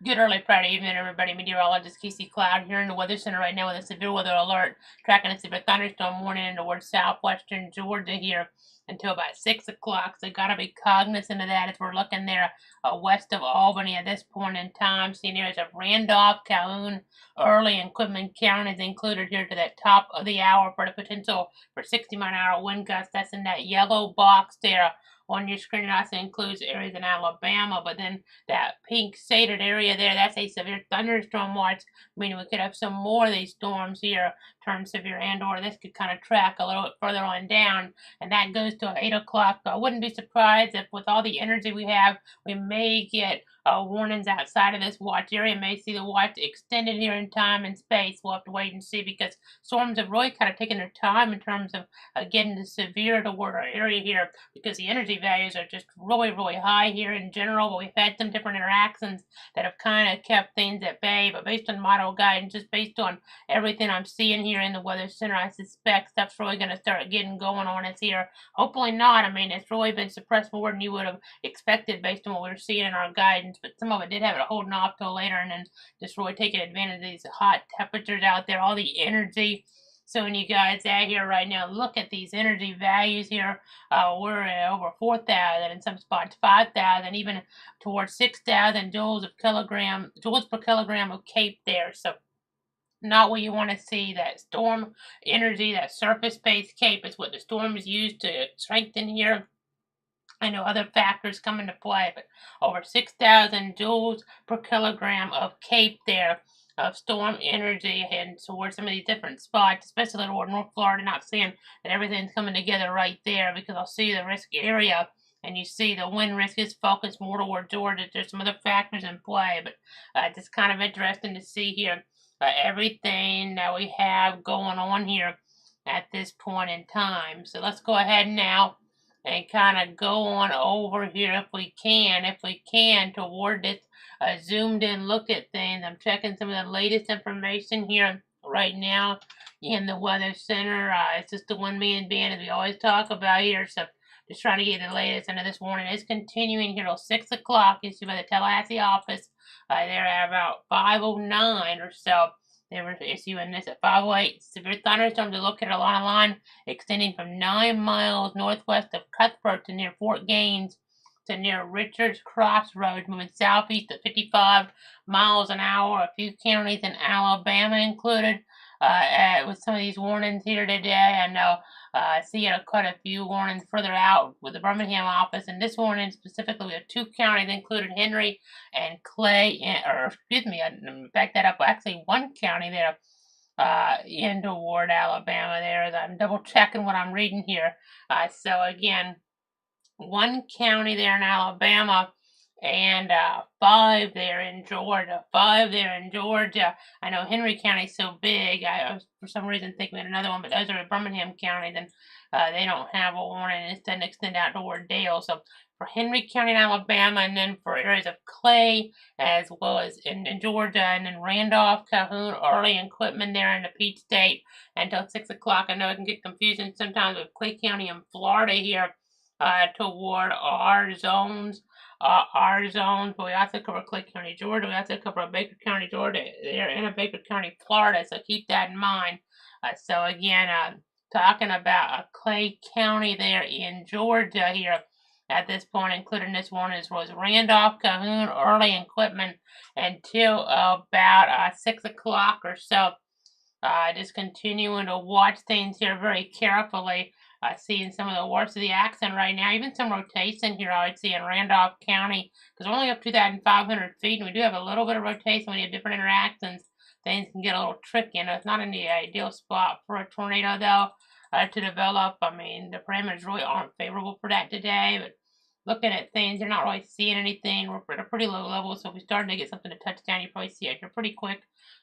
Good early Friday evening, everybody. Meteorologist Casey Cloud here in the Weather Center right now with a severe weather alert. Tracking a severe thunderstorm warning towards southwestern Georgia here until about 6 o'clock. So, got to be cognizant of that as we're looking there west of Albany at this point in time. Seeing areas of Randolph, Calhoun, Early, and Quitman counties included here to that top of the hour for the potential for 60-mile-an-hour wind gusts. That's in that yellow box there on your screen. It also includes areas in Alabama, but then that pink shaded area there, that's a severe thunderstorm watch, meaning we could have some more of these storms here turn severe, and or this could kind of track a little bit further on down, and that goes to 8 o'clock. I wouldn't be surprised if with all the energy we have, we may get warnings outside of this watch area, may see the watch extended here in time and space. We'll have to wait and see because storms have really kind of taken their time in terms of getting to severe toward our area here because the energy values are just really, really high here in general, but we've had some different interactions that have kind of kept things at bay. But based on model guidance, just based on everything I'm seeing here in the Weather Center, I suspect stuff's really going to start getting going on us here. Hopefully not. I mean, it's really been suppressed more than you would have expected based on what we were seeing in our guidance, but some of it did have it holding off till later and then just really taking advantage of these hot temperatures out there, all the energy. So when you guys out here right now, look at these energy values here. We're at over 4,000, in some spots 5,000, even towards 6,000 joules per kilogram of CAPE there. So not what you want to see. That storm energy, that surface-based CAPE is what the storm is used to strengthen here. I know other factors come into play, but over 6,000 joules per kilogram of CAPE there of storm energy and towards some of these different spots, especially toward North Florida, not seeing that everything's coming together right there because I'll see the risk area and you see the wind risk is focused more toward Georgia. There's some other factors in play, but just kind of interesting to see here everything that we have going on here at this point in time. So let's go ahead now and kind of go on over here if we can, toward this zoomed in look at things. I'm checking some of the latest information here right now in the Weather Center. It's just the 1 million band as we always talk about here. So just trying to get the latest. And this warning is continuing here till 6 o'clock, issued by the Tallahassee office. They're at about 5:09 or so. They were issuing this at 5:08. Severe thunderstorms are located along a line extending from 9 miles northwest of Cuthbert to near Fort Gaines to near Richards Crossroads, moving southeast at 55 miles an hour. A few counties in Alabama included with some of these warnings here today. I know I see quite a few warnings further out with the Birmingham office, and this warning specifically, we have two counties included, Henry and Clay, or excuse me, I back that up. Actually, one county there in toward Alabama there. As I'm double checking what I'm reading here. So again, one county there in Alabama and five there in Georgia. Five there in Georgia. I know Henry County's so big. I was for some reason thinking we had another one, but those are in Birmingham County. Then they don't have a warning. It doesn't extend out toward Dale. So for Henry County in Alabama, and then for areas of Clay, as well as in Georgia, and then Randolph, Calhoun, Early, and Quitman there in the Peach State until 6 o'clock. I know it can get confusing sometimes with Clay County in Florida here toward our zones. But we also cover Clay County, Georgia. We also cover Baker County, Georgia. They're in Baker County, Florida, so keep that in mind. So again, talking about Clay County there in Georgia here at this point, including this one was Randolph, Calhoun, Early, and Quitman until about 6 o'clock or so. Just continuing to watch things here very carefully. Seeing some of the worst of the accent right now, even some rotation here I would see in Randolph County, because we're only up 2,500 feet, and we do have a little bit of rotation when you have different interactions. Things can get a little tricky, and it's not in the ideal spot for a tornado, though, to develop. I mean, the parameters really aren't favorable for that today, but looking at things, you're not really seeing anything. We're at a pretty low level, so if we started to get something to touch down, you probably see it. You're pretty quick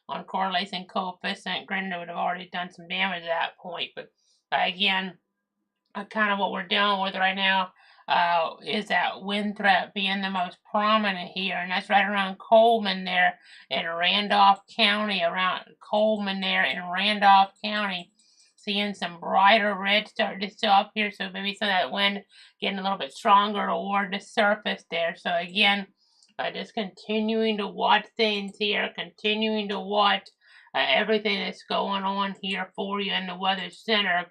on correlation coefficient. Granted, it would have already done some damage at that point, but again, kind of what we're dealing with right now is that wind threat being the most prominent here, and that's right around Coleman there in Randolph County, around Coleman there in Randolph County. Seeing some brighter red starting to show up here, so maybe some of that wind getting a little bit stronger toward the surface there. So again, Just continuing to watch things here, continuing to watch everything that's going on here for you in the Weather Center.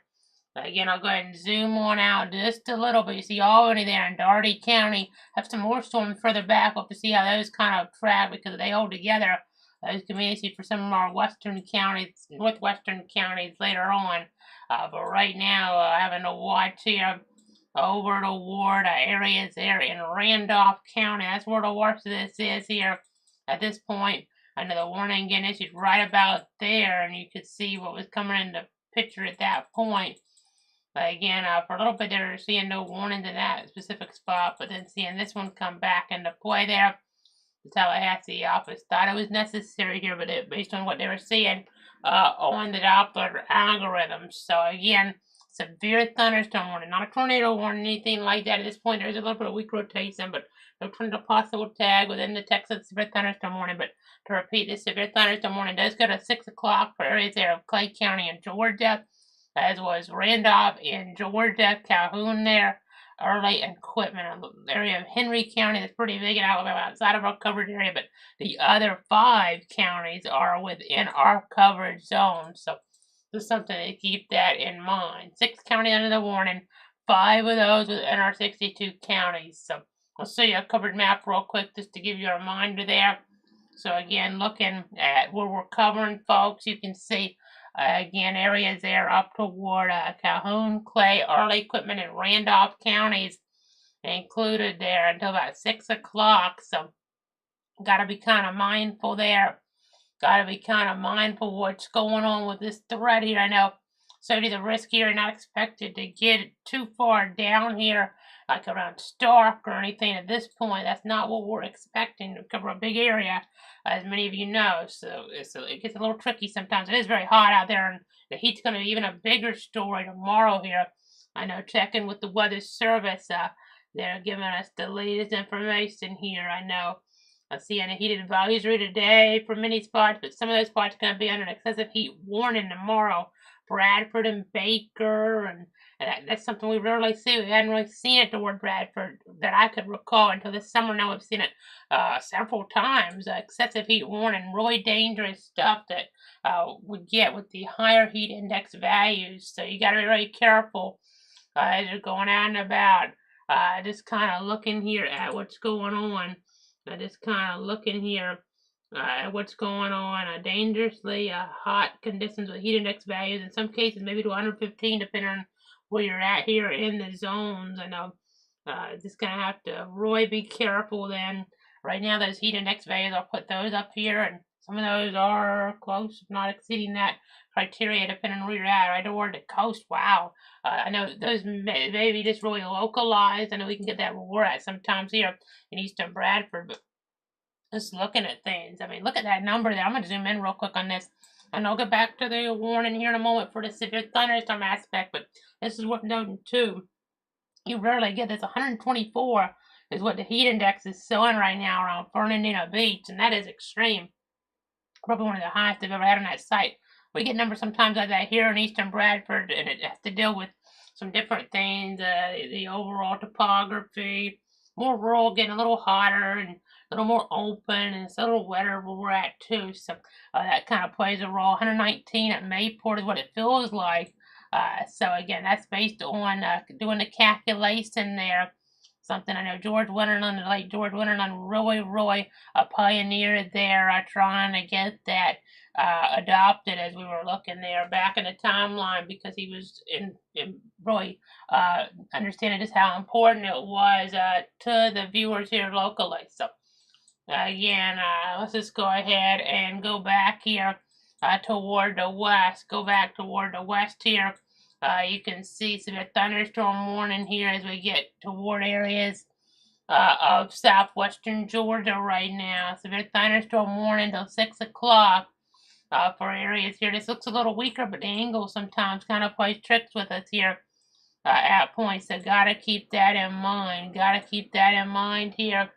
Again, I'll go ahead and zoom on out just a little bit. You see Albany there in Dougherty County. Have some more storms further back. We'll have to see how those kind of track because they hold together those communities for some of our western counties, northwestern counties later on. But right now, having to watch here over toward areas there in Randolph County. That's where the worst of this is here at this point. I know the warning again issued right about there, and you could see what was coming in the picture at that point. But again, for a little bit there, seeing no warnings in that specific spot, but then seeing this one come back into play there. The Tallahassee office thought it was necessary here, but based on what they were seeing on the Doppler algorithms. So again, severe thunderstorm warning, not a tornado warning, anything like that. At this point, there's a little bit of weak rotation, but no tornado possible tag within the Texas severe thunderstorm warning. But to repeat, this severe thunderstorm warning does go to 6 o'clock for areas there of Clay County in Georgia, as was Randolph in Georgia, Calhoun there, Early, and Quitman, the area of Henry County. That's pretty big in Alabama, outside of our coverage area, but the other 5 counties are within our coverage zone. So just something to keep that in mind. 6 counties under the warning, 5 of those within our 62 counties. So I'll show you a covered map real quick just to give you a reminder there. So again, looking at where we're covering, folks, you can see again, areas there up toward Calhoun, Clay, Early, Quitman, and Randolph counties included there until about 6 o'clock. So, got to be kind of mindful there. Got to be kind of mindful what's going on with this threat here. I know so the risk here, not expected to get too far down here, like around Stark or anything at this point. That's not what we're expecting to cover a big area, as many of you know. So it gets a little tricky sometimes. It is very hot out there, and the heat's going to be even a bigger story tomorrow here. I know, checking with the Weather Service, they're giving us the latest information here. I know. I'm seeing the heated advisory today for many spots, but some of those spots are going to be under an excessive heat warning tomorrow. Bradford and Baker, and that's something we rarely see. We hadn't really seen it toward Bradford that I could recall until this summer. Now we've seen it several times. Excessive heat warning, really dangerous stuff that we get with the higher heat index values. So you got to be really careful as you're going out and about. Just kind of looking here at what's going on. Just kind of looking here what's going on. Dangerously hot conditions with heat index values. In some cases, maybe to 115, depending on where you're at here in the zones. I know just going to have to really be careful then. Right now, those heat index values, I'll put those up here, and some of those are close, if not exceeding that criteria, depending on where you're at. Right toward the coast, wow. I know those maybe just really localized. I know we can get that where we're at sometimes here in eastern Bradford, but just looking at things. I mean, look at that number there. I'm going to zoom in real quick on this. And I'll get back to the warning here in a moment for the severe thunderstorm aspect, but this is worth noting too. You rarely get this. 124 is what the heat index is showing right now around Fernandina Beach, and that is extreme. Probably one of the highest I've ever had on that site. We get numbers sometimes like that here in eastern Bradford, and it has to deal with some different things, the overall topography, more rural, getting a little hotter and a little more open, and it's a little wetter where we're at too. So that kind of plays a role. 119 at Mayport is what it feels like. So again, that's based on doing the calculation there. Something I know George Winterland, the late George Winterland, really pioneered there, trying to get that adopted as we were looking there back in the timeline, because he was in really understanding just how important it was to the viewers here locally. So again, let's just go ahead and go back here toward the west. Go back toward the west here. You can see severe thunderstorm warning here as we get toward areas of southwestern Georgia right now. Severe thunderstorm warning till 6 o'clock for areas here. This looks a little weaker, but the angle sometimes kind of plays tricks with us here at points. So gotta keep that in mind. Gotta keep that in mind here.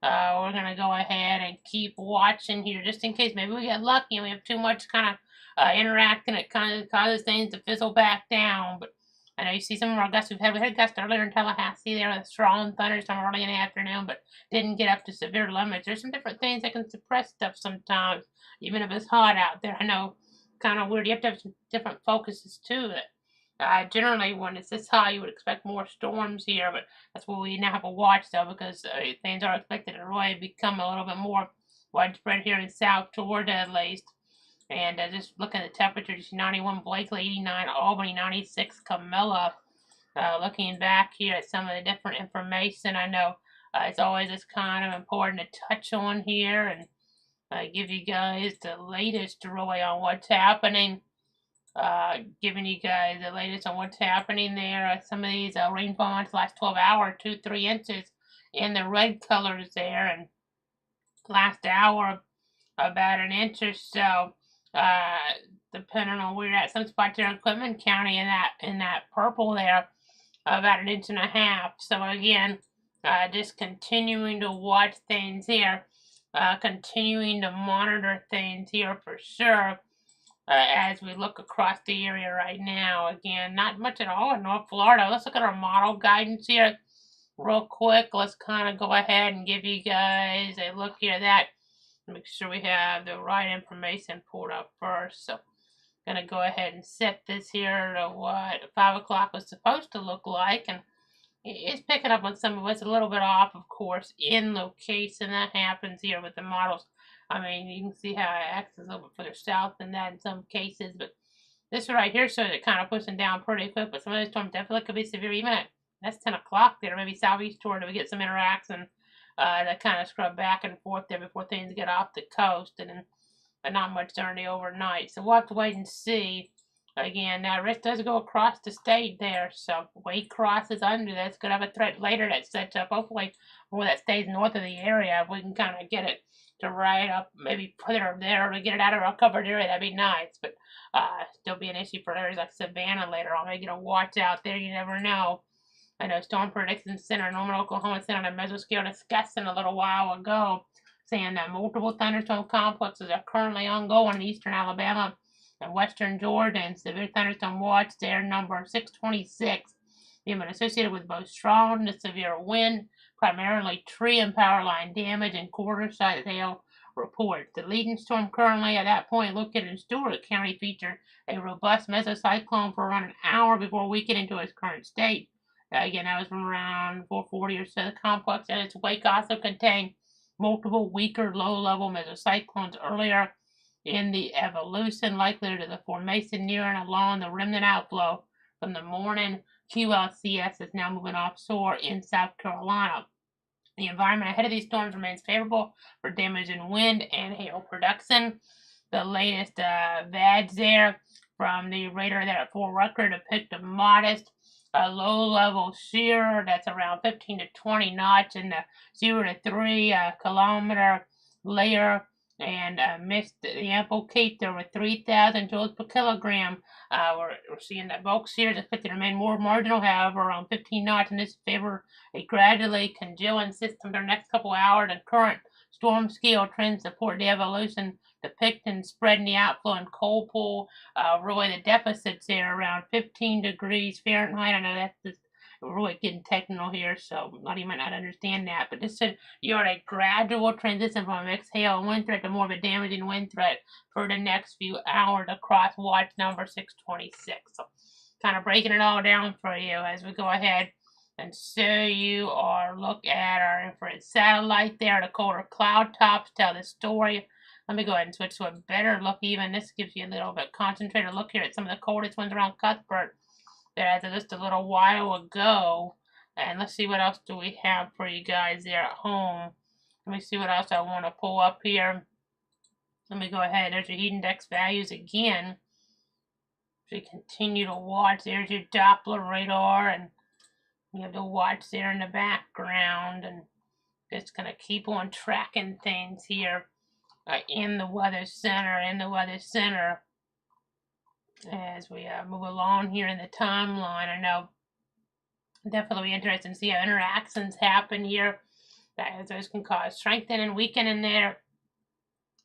We're going to go ahead and keep watching here just in case maybe we get lucky and we have too much kind of interacting. It kind of causes things to fizzle back down. But I know you see some of our gusts. We had a gust earlier in Tallahassee there with a strong thunderstorm early in the afternoon, but didn't get up to severe limits. There's some different things that can suppress stuff sometimes, even if it's hot out there. I know, kind of weird. You have to have some different focuses too. Generally, when it's this high, you would expect more storms here, but that's what we now have a watch though, because things are expected to really become a little bit more widespread here in South Georgia at least. And just looking at the temperatures, 91 Blakely, 89 Albany, 96 Camilla. Looking back here at some of the different information, I know it's always just kind of important to touch on here and give you guys the latest really on what's happening. Giving you guys the latest on what's happening there. Some of these rainfall in the last 12 hours, 2-3 inches in the red colors there, and last hour about an inch or so. Depending on where you're at, some spots here in Clinton County in that purple there, about an inch and a half. So again, just continuing to watch things here, continuing to monitor things here for sure. As we look across the area right now, again, not much at all in North Florida. Let's look at our model guidance here real quick. Let's kind of go ahead and give you guys a look here at that. Make sure we have the right information pulled up first. So I'm going to go ahead and set this here to what 5 o'clock was supposed to look like. And it's picking up on some of us a little bit off, of course, in location. That happens here with the models. I mean, you can see how it acts a little bit further south than that in some cases. But this right here shows it kind of pushing down pretty quick. But some of the storms definitely could be severe. Even at that's 10 o'clock there, maybe southeast toward, we get some interaction. That kind of scrub back and forth there before things get off the coast, but not much during the overnight. So we'll have to wait and see. Again, that risk does go across the state there, so Waycross is under this. Could have a threat later that sets up, hopefully, more that stays north of the area. If we can kind of get it to right up, maybe put it over there to get it out of our covered area, that'd be nice. But still be an issue for areas like Savannah later on. Maybe get a watch out there, you never know. I know Storm Prediction Center, Norman, Oklahoma, sent on a mesoscale discussing a little while ago, saying that multiple thunderstorm complexes are currently ongoing in eastern Alabama and western Georgia, and severe thunderstorm watch there, number 626, being associated with both strong to severe wind, primarily tree and power line damage, and quarter-sized hail reports. The leading storm currently at that point located in Stewart County featured a robust mesocyclone for around an hour before weakening into its current state. Again, that was from around 440 or so. The complex and its wake also contained multiple weaker low-level mesocyclones earlier in the evolution, likely to the formation near and along the remnant outflow from the morning QLCS is now moving offshore in South Carolina. The environment ahead of these storms remains favorable for damage in wind and hail production. The latest VADs there from the radar there at Fort Rucker depict a modest low-level shear that's around 15 to 20 knots in the 0 to 3 kilometer layer, and missed the ample cape there with 3,000 joules per kilogram. We're seeing that bulk shear is expected to remain more marginal, however, around 15 knots, and this favor a gradually congealing system for the next couple hours, and current storm scale trends support the evolution depicting spreading the outflow and cold pool. Really, the deficits there around 15 degrees Fahrenheit. I know that's just really getting technical here, so a lot of you might not understand that. But this said you're at a gradual transition from a mixed hail and wind threat to more of a damaging wind threat for the next few hours across watch number 626. So, kind of breaking it all down for you as we go ahead and show you or look at our infrared satellite there. The colder cloud tops tell the story. Let me go ahead and switch to a better look even. This gives you a little bit concentrated look here at some of the coldest ones around Cuthbert that as just a little while ago. And let's see what else do we have for you guys there at home. Let me see what else I want to pull up here. Let me go ahead. There's your heat index values again. So you continue to watch. There's your Doppler radar, and you have the watch there in the background, and just going to keep on tracking things here in the Weather Center, as we move along here in the timeline. I know definitely interesting to see how interactions happen here, that those can cause strengthening and weakening there.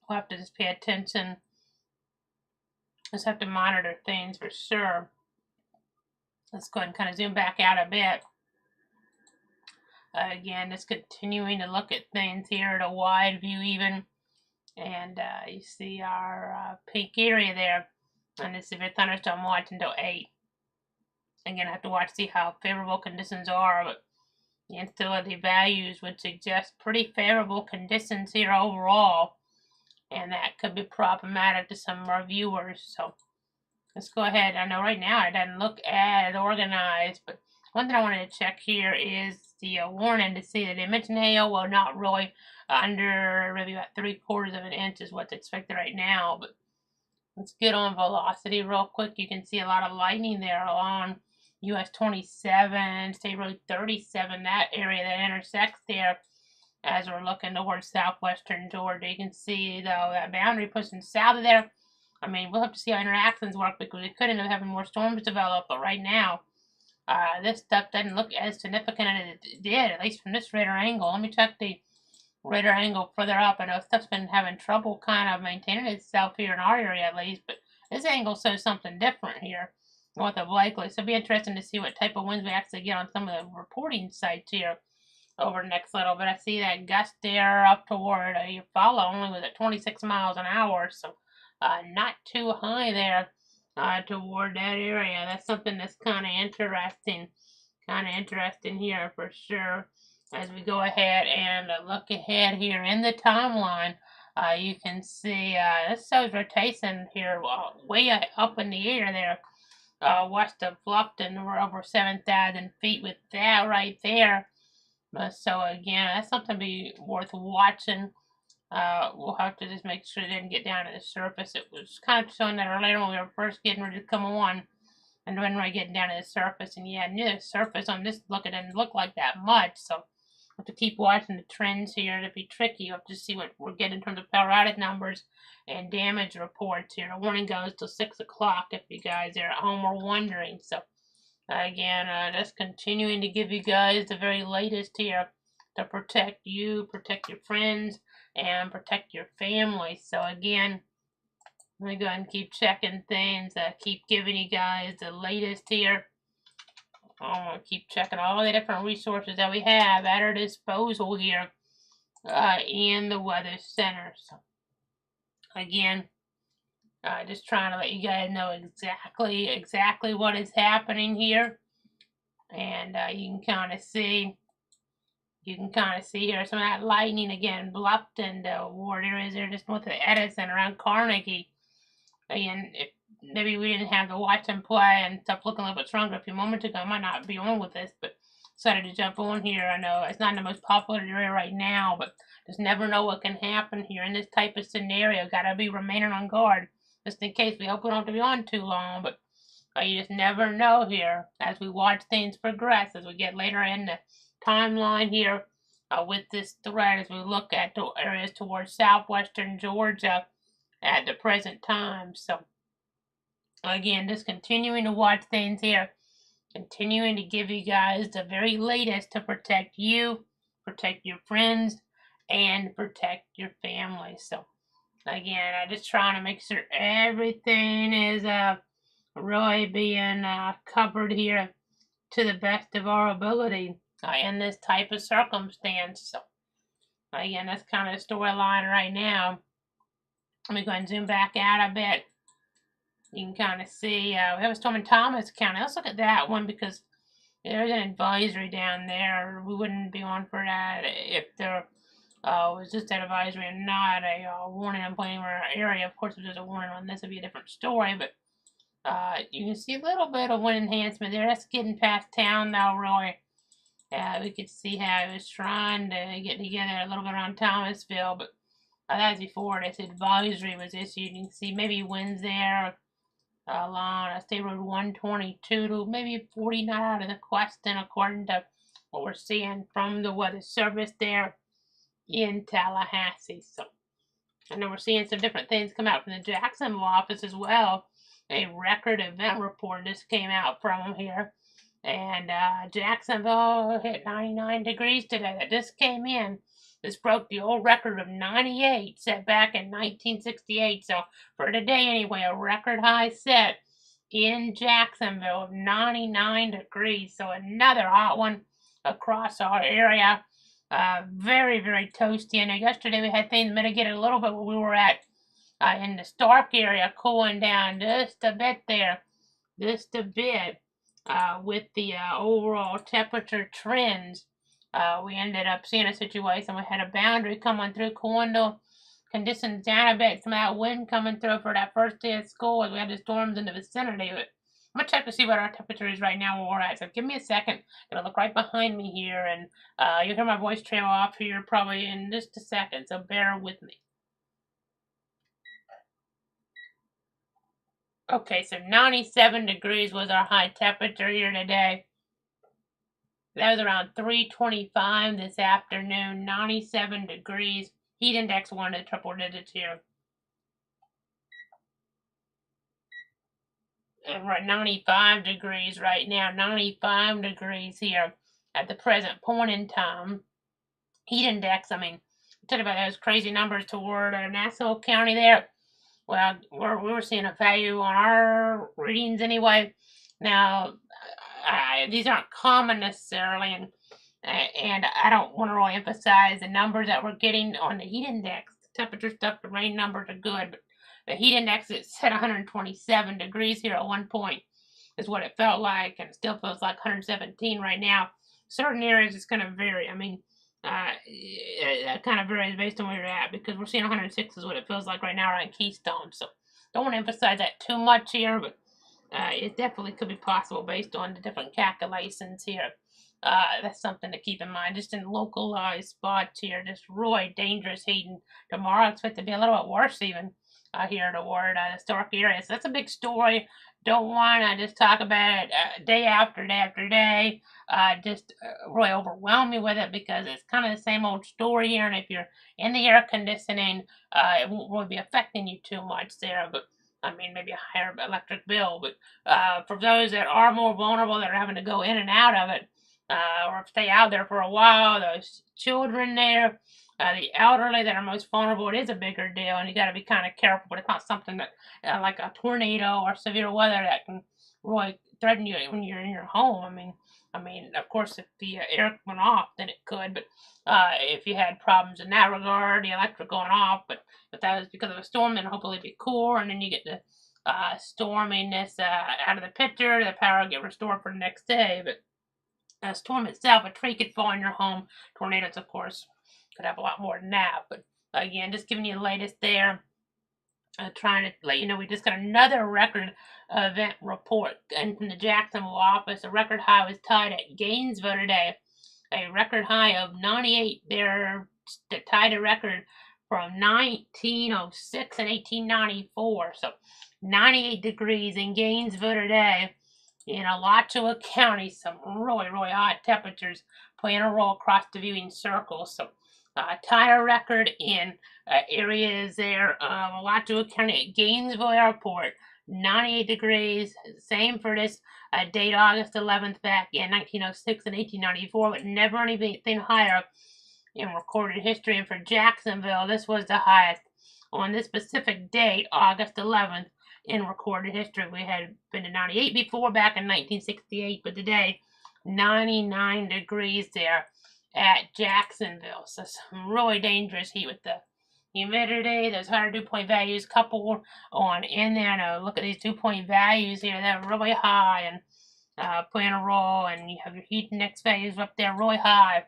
We'll have to just pay attention. Just have to monitor things for sure. Let's go ahead and kind of zoom back out a bit. Again, just continuing to look at things here at a wide view even. And you see our pink area there. And this severe thunderstorm watch until 8. Again, I have to watch to see how favorable conditions are, but the instability values would suggest pretty favorable conditions here overall, and that could be problematic to some of our viewers. So let's go ahead. I know right now it doesn't look as organized, but one thing I wanted to check here is the warning to see that they mentioned hail. Well, not really. Under maybe about 3/4 of an inch is what's expected right now, but let's get on velocity real quick. You can see a lot of lightning there along US 27, State Road 37, that area that intersects there as we're looking towards southwestern Georgia. You can see, though, that boundary pushing south of there. I mean, we'll have to see how interactions work because we could end up having more storms develop, but right now, this stuff doesn't look as significant as it did, at least from this radar angle. Let me check the radar angle further up. I know stuff's been having trouble kind of maintaining itself here in our area at least, but this angle shows something different here north of Blakely. So it'll be interesting to see what type of winds we actually get on some of the reporting sites here over the next little bit. I see that gust there up toward Eufaula only was at 26 miles an hour, so not too high there toward that area. That's something that's kind of interesting here for sure. As we go ahead and look ahead here in the timeline, you can see this shows rotation here way up in the air there, west of Bluffton. We're over 7,000 feet with that right there. So again, that's something to be worth watching. We'll have to just make sure it didn't get down to the surface. It was kind of showing that earlier when we were first getting ready to come on, and when we're getting down to the surface. And yeah, near the surface on this look, it didn't look like that much. So we'll have to keep watching the trends here. It'll be tricky. We'll have to see what we're getting in terms of power outage numbers and damage reports here. The warning goes till 6 o'clock if you guys are at home or wondering. So again, just continuing to give you guys the very latest here to protect you, protect your friends, and protect your family. So again, let me go ahead and keep checking things, keep giving you guys the latest here. I'm going to keep checking all the different resources that we have at our disposal here in the Weather Center. So again, just trying to let you guys know exactly what is happening here. And you can kind of see here some of that lightning again, Bluffton, the ward areas there just north of Edison around Carnegie. Again, if maybe we didn't have to watch them play and stuff looking a little bit stronger a few moments ago, I might not be on with this, but decided to jump on here. I know it's not the most popular area right now, but just never know what can happen here in this type of scenario. Gotta be remaining on guard just in case. We hope we don't have to be on too long, but you just never know here as we watch things progress, as we get later in the timeline here with this threat, as we look at the areas towards southwestern Georgia at the present time. So again, just continuing to watch things here, continuing to give you guys the very latest to protect you, protect your friends, and protect your family. So again, I'm just trying to make sure everything is really being covered here to the best of our ability in this type of circumstance. So again, that's kind of the storyline right now. Let me go ahead and zoom back out a bit. You can kind of see we have a storm in Thomas County. Let's look at that one because there's an advisory down there. We wouldn't be on for that if there was just an advisory and not a warning on Plainware area. Of course, if there's a warning on this, it'd be a different story. But you can see a little bit of wind enhancement there. That's getting past town now, really. We could see how it was trying to get together a little bit around Thomasville, but that's before this advisory was issued. You can see maybe winds there along State Road 122 to maybe 49 out of the question, according to what we're seeing from the Weather Service there in Tallahassee. So I know we're seeing some different things come out from the Jacksonville office as well. A record event report just came out from them here. And Jacksonville hit 99 degrees today. That just came in. This broke the old record of 98 set back in 1968. So for today anyway, a record high set in Jacksonville of 99 degrees. So another hot one across our area. Very, very toasty. I know yesterday we had things mitigated a little bit where we were at in the Stark area, cooling down just a bit there, just a bit with the overall temperature trends. We ended up seeing a situation. We had a boundary coming through Coindle, conditions down a bit, some of that wind coming through for that first day of school as we had the storms in the vicinity. But I'm going to check to see what our temperature is right now where we're at. So give me a second. I'm going to look right behind me here, and you'll hear my voice trail off here probably in just a second, so bear with me. Okay, so 97 degrees was our high temperature here today. That was around 3:25 this afternoon. 97 degrees. Heat index 1 to triple digits here. And we're at 95 degrees right now. 95 degrees here at the present point in time. Heat index, I mean, talking about those crazy numbers toward Nassau County there. Well, we were seeing a value on our readings anyway. Now, these aren't common necessarily, and I don't want to really emphasize the numbers that we're getting on the heat index. The temperature stuff, the rain numbers are good, but the heat index is set 127 degrees here at one point is what it felt like, and it still feels like 117 right now. Certain areas it's going to vary. I mean, it kind of varies based on where you're at, because we're seeing 106 is what it feels like right now around Keystone. So don't want to emphasize that too much here, but it definitely could be possible based on the different calculations here. That's something to keep in mind, just in localized spots here. Just really dangerous heat, and tomorrow it's expected to be a little bit worse even here toward the Stark area. So that's a big story. Don't want to just talk about it day after day after day. Just really overwhelm me with it, because it's kind of the same old story here. And if you're in the air conditioning, it won't really be affecting you too much there. But I mean, maybe a higher electric bill. But for those that are more vulnerable, that are having to go in and out of it, or stay out there for a while, those children there, the elderly that are most vulnerable, it is a bigger deal, and you got to be kind of careful. But it's not something that, like a tornado or severe weather, that can really threaten you when you're in your home. I mean, of course, if the air went off, then it could. But if you had problems in that regard, the electric going off, but if that was because of a storm, then hopefully it'd be cool, and then you get the storminess out of the picture. The power will get restored for the next day. But a storm itself, a tree could fall in your home. Tornadoes, of course, could have a lot more than that. But again, just giving you the latest there. Trying to let you know we just got another record event report and from the Jacksonville office. A record high was tied at Gainesville today. A record high of 98. They're tied a record from 1906 and 1894. So 98 degrees in Gainesville today. In Alachua County, some really, really hot temperatures playing a role across the viewing circle. So, tie a record in areas there, Alachua County at Gainesville Airport, 98 degrees. Same for this date, August 11th, back in 1906 and 1894, but never anything higher in recorded history. And for Jacksonville, this was the highest on this specific date, August 11th. In recorded history. We had been to 98 before, back in 1968, but today 99 degrees there at Jacksonville. So some really dangerous heat with the humidity, those higher dew point values coupled on in there. Now look at these dew point values here. They're really high and playing a role, and you have your heat index values up there really high.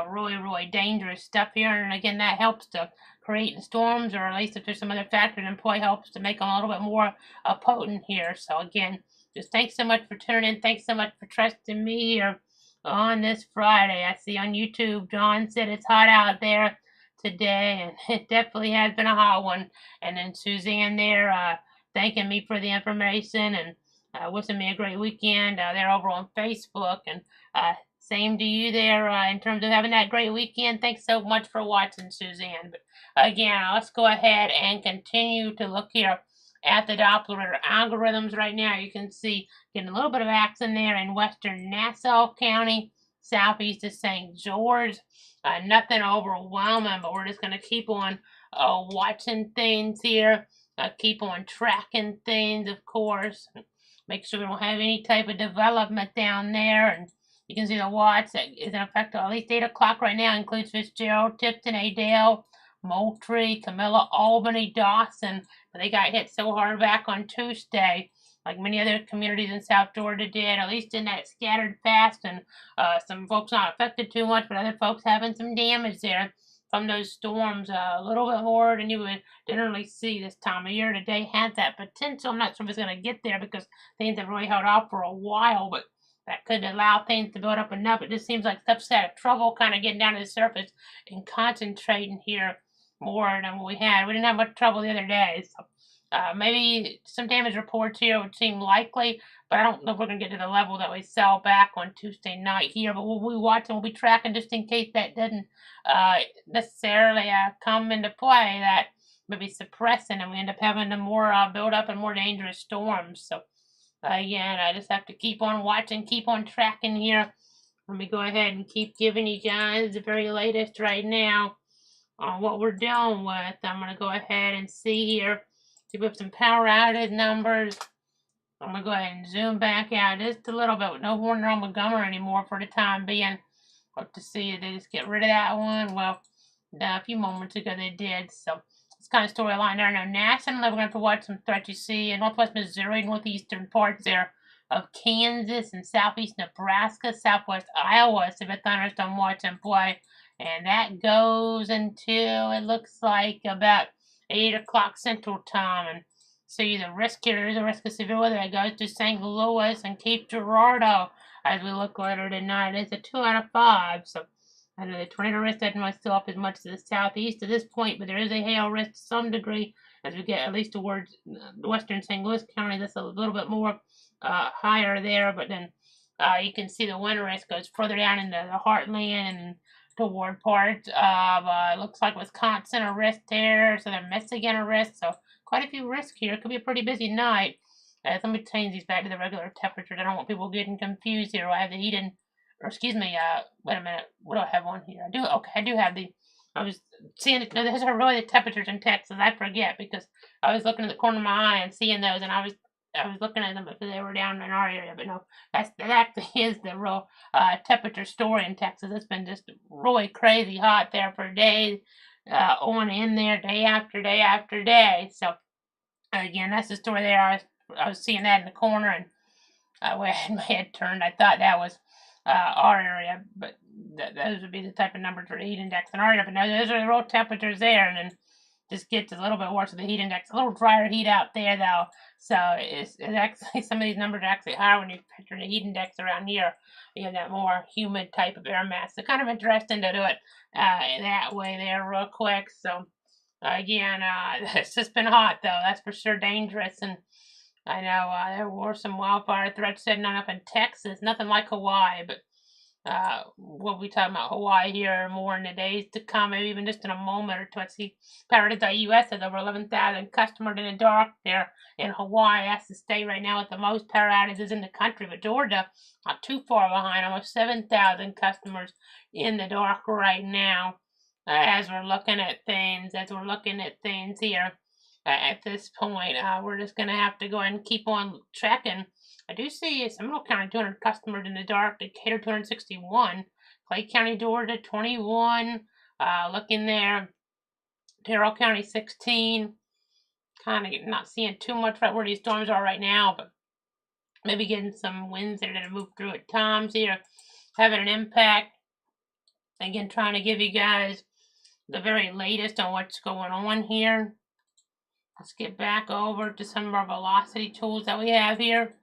Really, really dangerous stuff here. And again, that helps to create the storms, or at least if there's some other factors in play, helps to make them a little bit more potent here. So again, just thanks so much for tuning in. Thanks so much for trusting me here on this Friday. I see on YouTube, John said it's hot out there today, and it definitely has been a hot one. And then Suzanne there thanking me for the information and wishing me a great weekend. They're over on Facebook, and same to you there in terms of having that great weekend. Thanks so much for watching, Suzanne. But again, let's go ahead and continue to look here at the Doppler algorithms right now. You can see getting a little bit of action there in western Nassau County, southeast of St. George. Nothing overwhelming, but we're just going to keep on watching things here. Keep on tracking things, of course. Make sure we don't have any type of development down there. And you can see the watch that is in effect at least 8 o'clock right now. Includes Fitzgerald, Tipton, Adel, Moultrie, Camilla, Albany, Dawson. But they got hit so hard back on Tuesday, like many other communities in South Georgia did, at least in that scattered fast. And some folks not affected too much, but other folks having some damage there from those storms. A little bit more than you would generally see this time of year. Today has that potential. I'm not sure if it's going to get there because things have really held off for a while, but that could allow things to build up enough. It just seems like stuff's had trouble kind of getting down to the surface and concentrating here more than we had. We didn't have much trouble the other day, so maybe some damage reports here would seem likely, but I don't know if we're going to get to the level that we saw back on Tuesday night here. But we'll be watching, we'll be tracking just in case that doesn't necessarily come into play, that maybe suppressing, and we end up having a more build up and more dangerous storms. So again, I just have to keep on watching, keep on tracking here. Let me go ahead and keep giving you guys the very latest right now on what we're dealing with. I'm going to go ahead and see here. See, we have some power outage numbers. I'm going to go ahead and zoom back out just a little bit. No Warner on Montgomery anymore for the time being. Hope to see if they just get rid of that one. Well, a few moments ago they did. So it's kind of storyline there. Now, nationally, we're going to have to watch some threats you see in northwest Missouri, northeastern parts there of Kansas and southeast Nebraska, southwest Iowa. See if a thunderstorm watch and play. And that goes until it looks like about 8 o'clock Central Time. And see the risk here is a risk of severe weather that goes to St. Louis and Cape Girardeau as we look later tonight. It's a 2 out of 5. So I know the tornado risk doesn't really still up as much to the southeast at this point, but there is a hail risk to some degree as we get at least towards western St. Louis County. That's a little bit more higher there, but then you can see the wind risk goes further down into the heartland and toward parts of looks like Wisconsin a risk there, southern Michigan a risk. So quite a few risks here. It could be a pretty busy night. Let me change these back to the regular temperatures. I don't want people getting confused here. I have the heat in, or excuse me, wait a minute. What do I have on here? I do have the, I was seeing, no, those are really the temperatures in Texas. I forget because I was looking at the corner of my eye and seeing those, and I was looking at them because they were down in our area. But no, that actually is the real temperature story in Texas. It's been just really crazy hot there for days on in there, day after day after day. So again, that's the story there. I was seeing that in the corner, and where I had my head turned, I thought that was our area, but those would be the type of numbers for the heat index in our area. But no, those are the real temperatures there, and then just gets a little bit worse with the heat index. A little drier heat out there, though. So it's actually, some of these numbers are actually higher when you picture the heat index around here. You have that more humid type of air mass. So kind of interesting to do it that way there real quick. So again, it's just been hot, though. That's for sure dangerous. And I know there were some wildfire threats setting up in Texas. Nothing like Hawaii, but we'll be talking about Hawaii here more in the days to come, maybe even just in a moment or two. I see Power.us has over 11,000 customers in the dark there in Hawaii. That's the state right now with the most power outages in the country, but Georgia not too far behind, almost 7,000 customers in the dark right now as we're looking at things here. At this point, we're just going to have to go ahead and keep on tracking. I do see Seminole County 200 customers in the dark, Decatur 261, Clay County, Georgia 21, looking there, Terrell County 16, kind of not seeing too much right where these storms are right now, but maybe getting some winds that are going to move through at times here, having an impact. Again, trying to give you guys the very latest on what's going on here. Let's get back over to some of our velocity tools that we have here.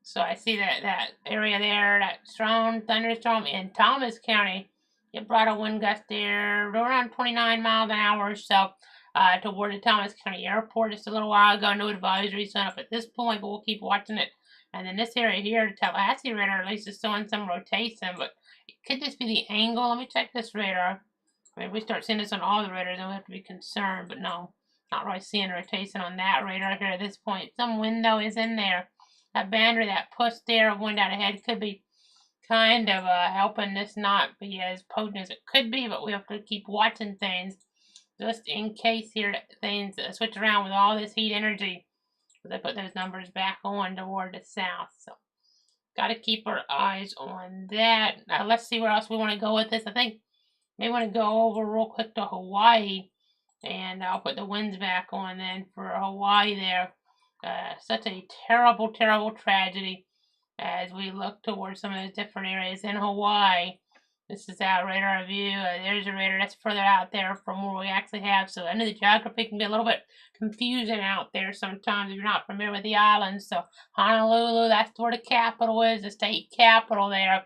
So I see that area there, that strong thunderstorm in Thomas County. It brought a wind gust there around 29 miles an hour or so toward the Thomas County Airport just a little while ago. No advisory sent up at this point, but we'll keep watching it. And then this area here, the Tallahassee radar, at least is showing some rotation, but it could just be the angle. Let me check this radar. I mean, if we start seeing this on all the radars, then we have to be concerned, but no. Not really seeing rotation on that radar here at this point. Some window is in there. That boundary, that push there of wind out ahead could be kind of helping this not be as potent as it could be, but we have to keep watching things just in case here things switch around with all this heat energy They put those numbers back on toward the south. So got to keep our eyes on that. Let's see where else we want to go with this. I think we want to go over real quick to Hawaii, and I'll put the winds back on then for Hawaii there. Such a terrible, terrible tragedy as we look towards some of those different areas in Hawaii. This is our radar view. There's a radar that's further out there from where we actually have. So I know the geography can be a little bit confusing out there sometimes if you're not familiar with the islands. So Honolulu, that's where the capital is, the state capital there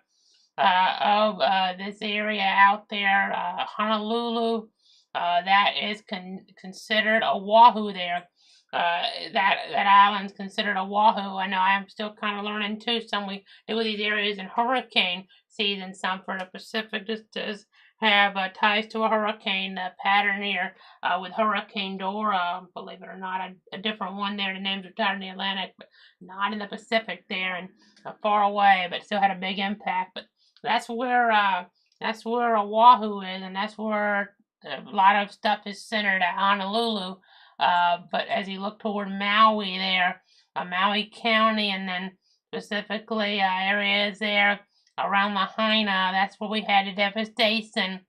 of this area out there. Honolulu, that is considered Oahu there. That island's considered Oahu. I know I'm still kind of learning too. Some we do with these areas in hurricane season. Some for the Pacific just does have ties to a hurricane pattern here with Hurricane Dora. Believe it or not, a different one there. The names are tied in the Atlantic, but not in the Pacific there and far away. But still had a big impact. But that's where Oahu is, and that's where a lot of stuff is centered at Honolulu. But as you look toward Maui there, Maui County, and then specifically areas there around Lahaina, that's where we had the devastation.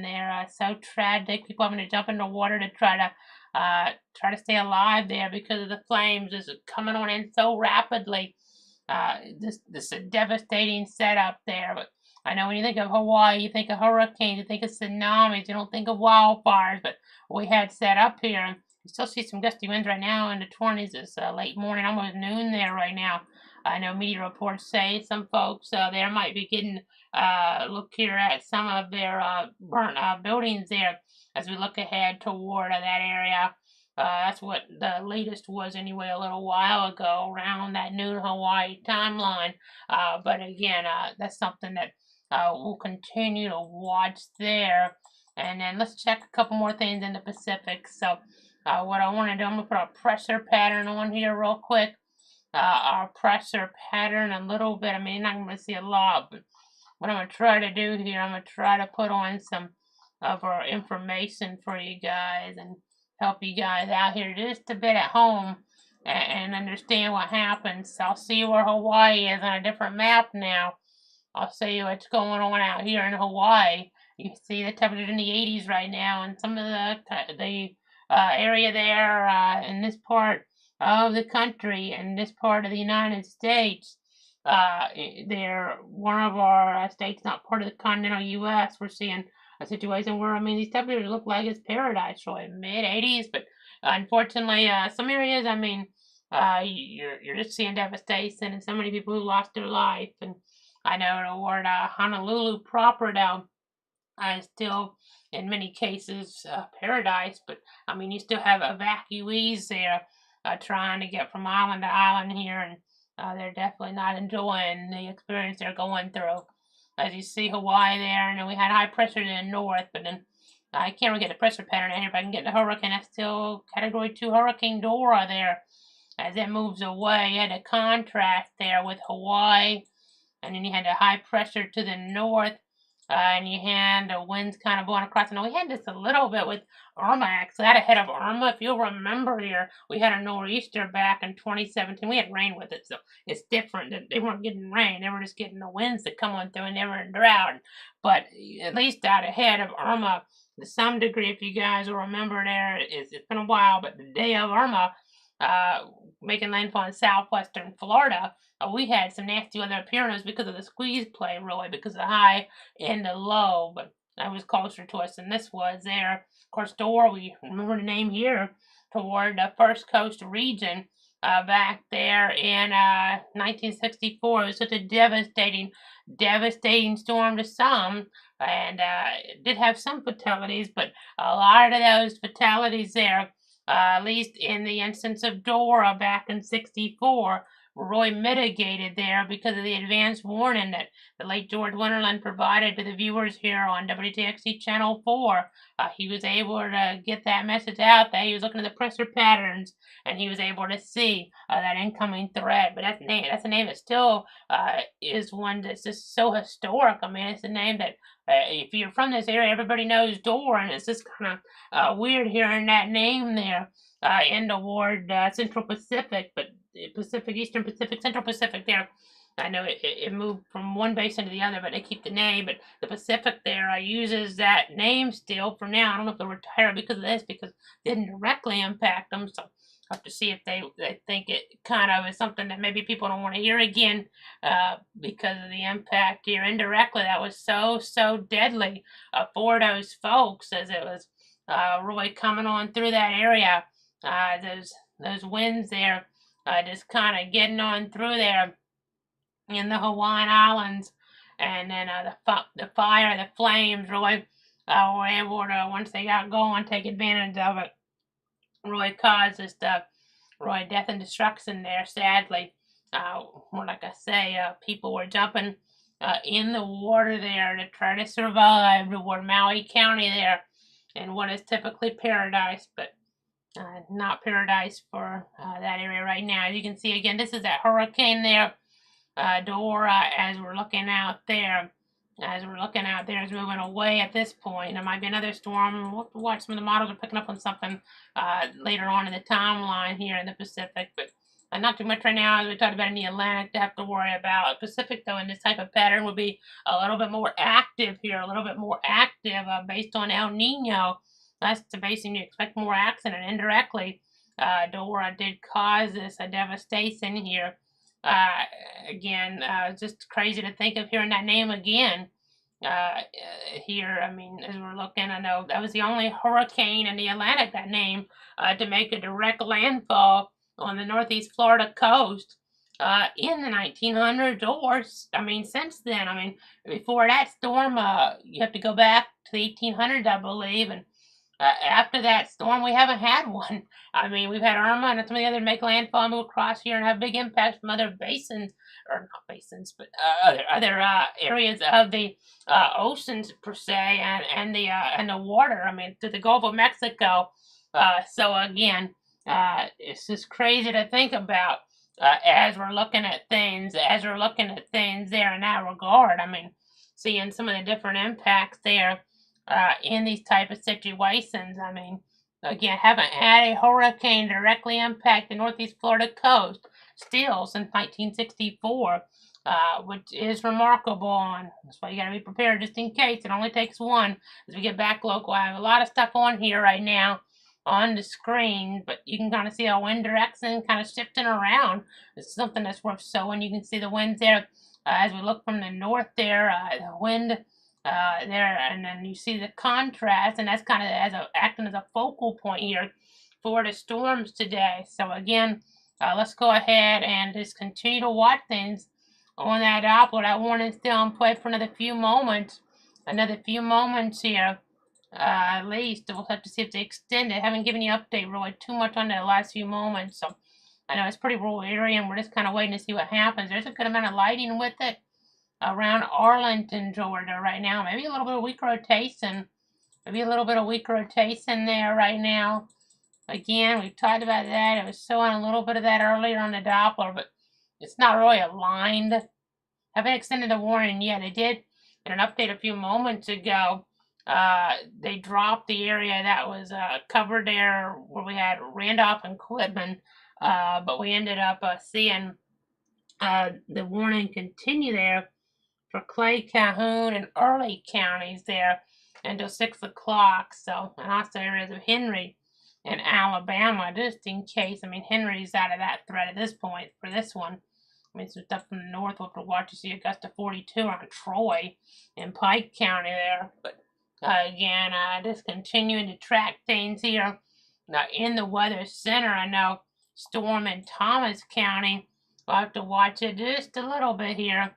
There. So tragic. People having to jump in the water to try to stay alive there because of the flames just coming on in so rapidly. This a devastating setup there. But I know when you think of Hawaii, you think of hurricanes, you think of tsunamis, you don't think of wildfires, but we had set up here, and you still see some gusty winds right now in the 20s. It's late morning, almost noon there right now. I know media reports say some folks there might be getting look here at some of their burnt buildings there as we look ahead toward that area. That's what the latest was anyway a little while ago around that noon Hawaii timeline. But again, that's something that we'll continue to watch there. And then let's check a couple more things in the Pacific. So what I want to do, I'm going to put a pressure pattern on here real quick. Our pressure pattern a little bit. I mean, you're not going to see a lot, but what I'm going to try to do here, I'm going to try to put on some of our information for you guys and help you guys out here just a bit at home and understand what happens. I'll see where Hawaii is on a different map now. I'll show you what's going on out here in Hawaii. You can see the temperature in the 80s right now, and some of the area there in this part of the country, in this part of the United States. They're one of our states, not part of the continental U.S. We're seeing a situation where, I mean, these temperatures look like it's paradise, really, mid-80s, but unfortunately, some areas, I mean, you're just seeing devastation and so many people who lost their life. And I know the word Honolulu proper now is still, in many cases, paradise, but I mean, you still have evacuees there trying to get from island to island here, and they're definitely not enjoying the experience they're going through. As you see Hawaii there, and then we had high pressure in the north, but then I can't really get the pressure pattern in here. If I can get the hurricane, that's still Category 2 Hurricane Dora there. As it moves away, you had a contrast there with Hawaii, and then you had the high pressure to the north, and you had the winds kind of blowing across. And we had this a little bit with Irma, actually. That ahead of Irma, if you'll remember here, we had a nor'easter back in 2017. We had rain with it, so it's different. They weren't getting rain. They were just getting the winds that come on through, and they were in drought. But at least out ahead of Irma, to some degree, if you guys will remember there, it's been a while, but the day of Irma, making landfall in southwestern Florida, we had some nasty weather appearances because of the squeeze play, really, because of the high and the low, but that was closer to us than this was there. Of course, Dora, we remember the name here, toward the First Coast region back there in 1964. It was such a devastating storm to some, and it did have some fatalities, but a lot of those fatalities there, at least in the instance of Dora back in 64, were really mitigated there because of the advance warning that the late George Winterland provided to the viewers here on WTXC Channel 4. He was able to get that message out that he was looking at the pressure patterns, and he was able to see that incoming threat. But that's a name that still is one that's just so historic. I mean, it's a name that if you're from this area, everybody knows Dora, and it's just kind of weird hearing that name there. in toward Central Pacific, but Pacific, Eastern Pacific, Central Pacific there. I know it moved from one basin to the other, but they keep the name. But the Pacific there uses that name still for now. I don't know if they'll retire because of this, because it didn't directly impact them. So I'll have to see if they think it kind of is something that maybe people don't want to hear again because of the impact here indirectly. That was so deadly for those folks as it was really coming on through that area. Those winds there just kind of getting on through there in the Hawaiian Islands, and then the fire, the flames really were able to, once they got going, take advantage of it. Really caused this really death and destruction there, sadly. Like I say, people were jumping in the water there to try to survive toward Maui County there, in what is typically paradise, but not paradise for that area right now. As you can see, again, this is that hurricane there, Dora, as we're looking out there. As we're looking out there, it's moving away at this point. There might be another storm. We'll have to watch. Some of the models are picking up on something later on in the timeline here in the Pacific, but not too much right now, as we talked about in the Atlantic, to have to worry about. Pacific, though, in this type of pattern would be a little bit more active here, a little bit more active based on El Nino. That's the basin you expect more accident. Indirectly, Dora did cause this devastation here. Again, just crazy to think of hearing that name again here. I mean, as we're looking, I know that was the only hurricane in the Atlantic, that name, to make a direct landfall on the Northeast Florida coast in the 1900s, or, I mean, since then. I mean, before that storm, you have to go back to the 1800s, I believe, and after that storm, we haven't had one. I mean, we've had Irma and some of the others make landfall, move across here, and have big impacts from other basins, or not basins, but other areas of the oceans per se, and the water. I mean, to the Gulf of Mexico. So again, it's just crazy to think about as we're looking at things, there in that regard. I mean, seeing some of the different impacts there. In these type of situations. I mean, again, haven't had a hurricane directly impact the Northeast Florida coast still since 1964, which is remarkable. And that's why you got to be prepared just in case. It only takes one. As we get back local, I have a lot of stuff on here right now on the screen, but you can kind of see our wind direction kind of shifting around. It's something that's worth showing. You can see the winds there as we look from the north there, the wind there, and then you see the contrast, and that's kind of acting as a focal point here for the storms today. So again, let's go ahead and just continue to watch things on that Doppler. That warning's still in play for another few moments here, at least. We'll have to see if they extend it. I haven't given you an update really too much on the last few moments, so I know it's pretty rural area, and we're just kind of waiting to see what happens. There's a good amount of lighting with it around Arlington, Georgia right now. Maybe a little bit of weak rotation. There right now. Again, we've talked about that. It was showing a little bit of that earlier on the Doppler, but it's not really aligned. Haven't extended the warning yet. They did in an update a few moments ago. They dropped the area that was covered there where we had Randolph and Quitman, but we ended up seeing the warning continue there for Clay, Calhoun, and Early counties there until 6 o'clock. So, and also areas of Henry and Alabama, just in case. I mean, Henry's out of that threat at this point for this one. I mean, some stuff from the north we'll have to watch to see Augusta 42 on Troy and Pike County there. But again, just continuing to track things here. Now, in the weather center, I know storm in Thomas County. We'll have to watch it just a little bit here.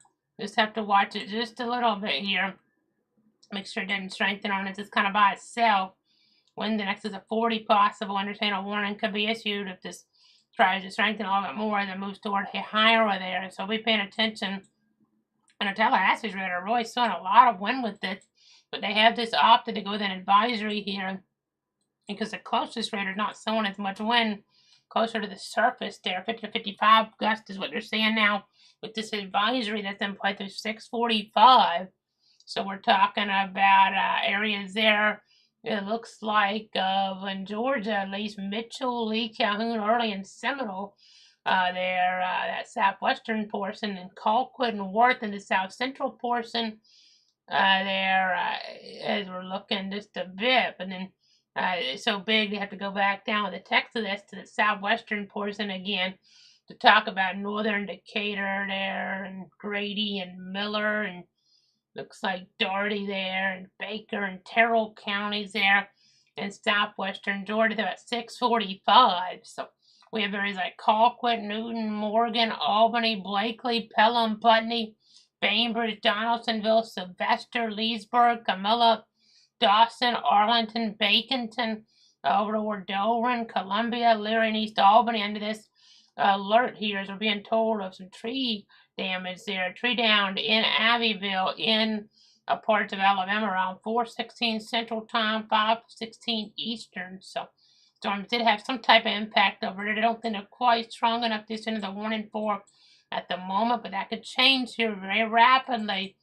Make sure it doesn't strengthen on it just kind of by itself. Wind in excess of 40 possible. Understand a warning could be issued if this tries to strengthen a little bit more as it moves toward Hira there. So be paying attention. And the Tallahassee radar really showing a lot of wind with this, but they have this opted to go with an advisory here because the closest radar is not showing as much wind closer to the surface there. 50 to 55 gusts is what they're saying now, with this advisory that's in play through 6:45. So we're talking about areas there It looks like in Georgia, at least Mitchell, Lee, Calhoun, Early, and Seminole. There, that southwestern portion, and Colquitt and Worth in the south central portion. There, as we're looking just a bit, but then it's so big they have to go back down with the text of this to the southwestern portion again to talk about northern Decatur there, and Grady and Miller, and looks like Doherty there, and Baker and Terrell counties there in southwestern Georgia. They're at 645. So we have areas like Colquitt, Newton, Morgan, Albany, Blakely, Pelham, Putney, Bainbridge, Donaldsonville, Sylvester, Leesburg, Camilla, Dawson, Arlington, Baconton, over toward Doran, Columbia, Leary, and East Albany. Under this alert here, as we're being told of some tree damage there. Tree down in Abbeville in parts of Alabama around 4:16 Central Time, 5:16 Eastern. So storms did have some type of impact over it. I don't think they're quite strong enough to send the warning for at the moment, but that could change here very rapidly.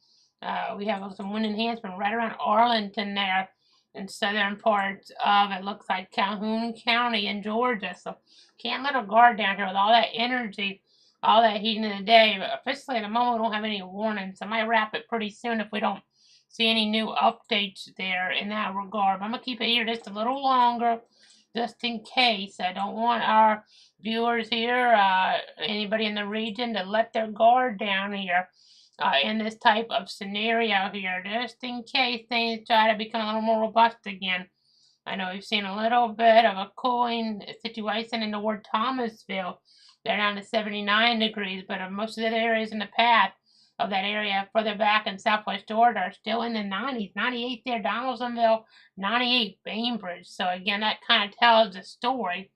We have some wind enhancement right around Arlington there in southern parts of, it looks like, Calhoun County in Georgia. So can't let our guard down here with all that energy, all that heat in the day. But officially at the moment we don't have any warnings. So I might wrap it pretty soon if we don't see any new updates there in that regard. But I'm going to keep it here just a little longer just in case. I don't want our viewers here, anybody in the region, to let their guard down here in this type of scenario here, just in case things try to become a little more robust again. I know we've seen a little bit of a cooling situation in toward Thomasville. They're down to 79 degrees, but most of the areas in the path of that area further back in southwest Georgia are still in the 90s. 98 there, Donaldsonville, 98 Bainbridge. So again, that kind of tells the story.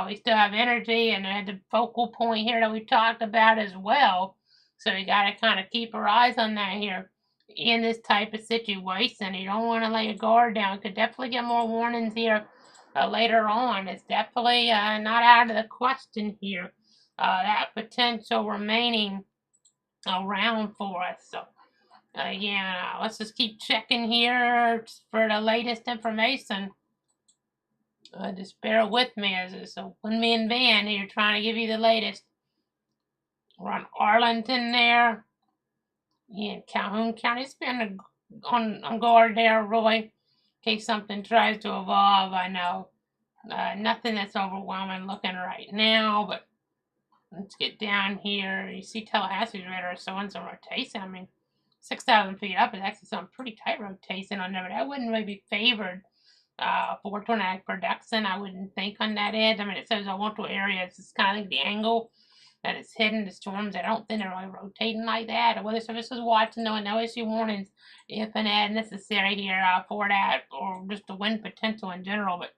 We still have energy, and I had the focal point here that we talked about as well. So we got to kind of keep our eyes on that here in this type of situation. You don't want to lay your guard down. Could definitely get more warnings here later on. It's definitely not out of the question here. That potential remaining around for us. So again, let's just keep checking here for the latest information. Just bear with me as it's a one-man band here trying to give you the latest. We're on Arlington there in Calhoun County. It's been on guard there, Roy, in case something tries to evolve. I know nothing that's overwhelming looking right now, but let's get down here. You see Tallahassee's radar showing some rotation. I mean, 6,000 feet up is actually some pretty tight rotation on there, but I wouldn't really be favored for tornadic production. I wouldn't think on that edge. I mean, it says Owosso area. It's just kind of like the angle that it's hitting the storms. I don't think they're really rotating like that. The Weather Service is watching, though, and they'll issue warnings if and as necessary here for that, or just the wind potential in general. But